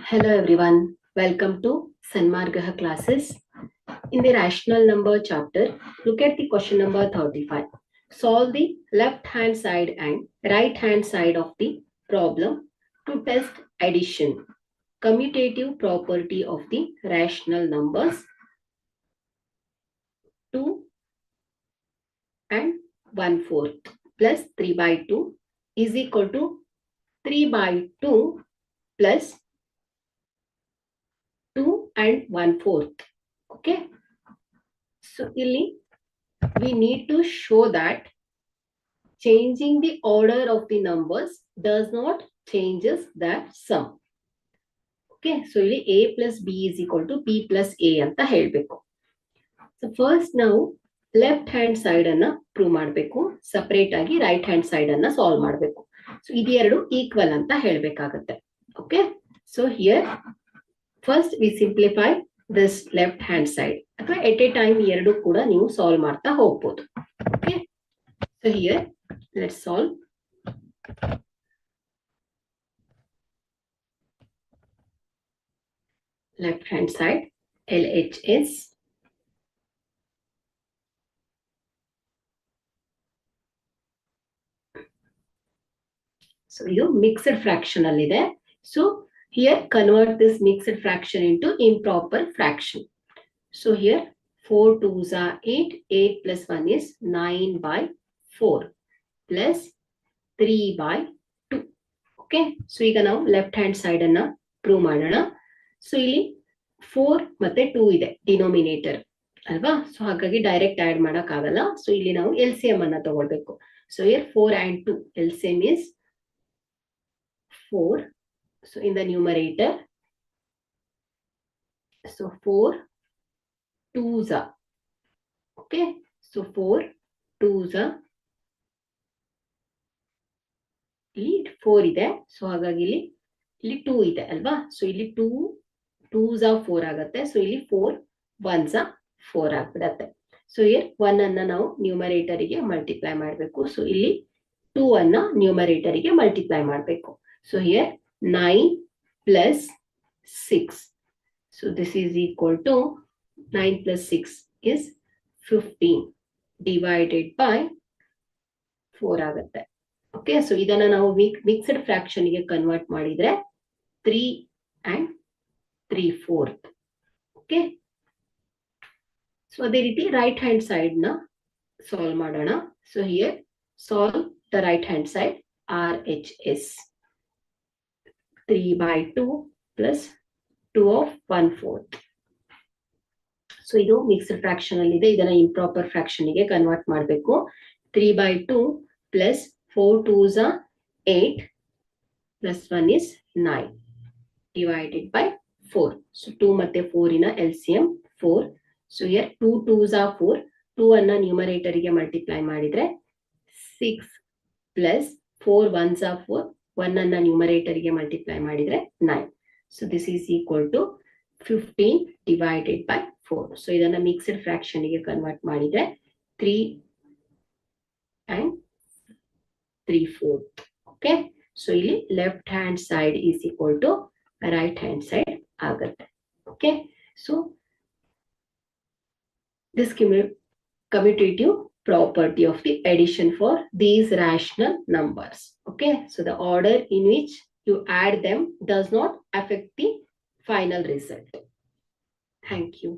Hello everyone, welcome to Sanmargaha classes. In the rational number chapter, look at the question number 35. Solve the left hand side and right hand side of the problem to test addition, commutative property of the rational numbers 2 and 1/4 plus 3 by 2 is equal to 3 by 2 plus 2 and 1/4. Okay. So, we need to show that changing the order of the numbers does not changes that sum. Okay. So, a plus b is equal to b plus a anta helbeku. So, first now left hand side anna prove ಮಾಡಬೇಕು, separate ಆಗಿ right hand side anna solve ಮಾಡಬೇಕು. So, ಇದು ಎರಡು equal ಅಂತ ಹೇಳಬೇಕಾಗುತ್ತೆ. Okay. So, here first we simplify this left hand side. ಅಥವಾ at a time ಎರಡು ಕೂಡ ನೀವು solve ಮಾಡ್ತಾ ಹೋಗ್ಬೋದು. Okay. So, here let's solve. Left hand side LHS so ಇದು mixed fraction alliде. So here convert this mixed fraction into improper fraction. So here 4 2s are 8, 8 plus 1 is 9 by 4 plus 3 by 2. Okay. So ಈಗ ನಾವು left hand side ಅನ್ನ prove ಮಾಡೋಣ. So ಇಲ್ಲಿ 4 ಮತ್ತೆ 2 ಇದೆ denominator ಅಲ್ವಾ. So ಹಾಗಾಗಿ ಡೈರೆಕ್ಟ್ ಆಡ್ ಮಾಡಕ್ ಆಗಲ್ಲ. ಸೊ ಇಲ್ಲಿ ನಾವು LCM ಅನ್ನ ತಗೊಳ್ಬೇಕು. So here 4 and 2 LCM is 4. So in the numerator, so 4 2s are, okay. So 4 2s are, ಇಲ್ಲಿ 4 ಇದೆ. ಸೊ ಹಾಗಾಗಿ ಇಲ್ಲಿ 2 ಇದೆ ಅಲ್ವಾ. ಸೊ ಇಲ್ಲಿ 2 2s are 4 ಆಗುತ್ತೆ. ಸೊ ಇಲ್ಲಿ 4 1s are 4 ಆಗ್ಬಿಡತ್ತೆ. ಸೊ here 1 ಅನ್ನ ನಾವು ನ್ಯೂಮರೇಟರ್ ಗೆ ಮಲ್ಟಿಪ್ಲೈ ಮಾಡಬೇಕು. ಸೊ ಇಲ್ಲಿ 2 ಅನ್ನ ನ್ಯೂಮರೇಟರ್ ಗೆ ಮಲ್ಟಿಪ್ಲೈ ಮಾಡಬೇಕು. So here 9 plus 6. So this is equal to 9 plus 6 is 15 divided by 4 ಆಗುತ್ತೆ. Okay. So ಇದನ್ನ ನಾವು mixed fraction ಗೆ ಕನ್ವರ್ಟ್ ಮಾಡಿದ್ರೆ 3 and 3/4. Okay. So ಅದೇ ರೀತಿ right hand side ನ solve ಮಾಡೋಣ. So here solve the right hand side RHS. 3 by 2 plus 2 of 1/4. So ಇದು ಮಿಕ್ಸ್ಡ್ ಫ್ರಾಕ್ಷನ್ ಅಲ್ಲಿ ಇದೆ. ಇದನ್ನ ಇಂಪ್ರಾಪರ್ ಫ್ರಾಕ್ಷನ್ ಗೆ ಕನ್ವರ್ಟ್ ಮಾಡಬೇಕು. 3 by 2 plus 4 2s are 8 plus 1 is 9 divided by 4. So 2 ಮತ್ತೆ 4 ಇನ LCM 4. So here 2 2s are 4. 2 ಅನ್ನ numerator ಗೆ ಮಲ್ಟಿಪ್ಲೈ ಮಾಡಿದ್ರೆ 6 plus 4 1s are 4. 1 ಅನ್ನ ನ್ಯೂಮರೇಟರ್ ಗೆ ಮಲ್ಟಿಪ್ಲೈ ಮಾಡಿದ್ರೆ 9. So this is equal to 15 divided by 4. So ಇದನ್ನ ಮಿಕ್ಸ್ಡ್ ಫ್ರಾಕ್ಷನ್ ಗೆ ಕನ್ವರ್ಟ್ ಮಾಡಿದ್ರೆ 3 and 3/4. ಓಕೆ. ಸೊ ಇಲ್ಲಿ left hand side is equal to right hand side ಆಗುತ್ತೆ. Okay. So this commutative property of the addition for these rational numbers. Okay. So the order in which you add them does not affect the final result. Thank you.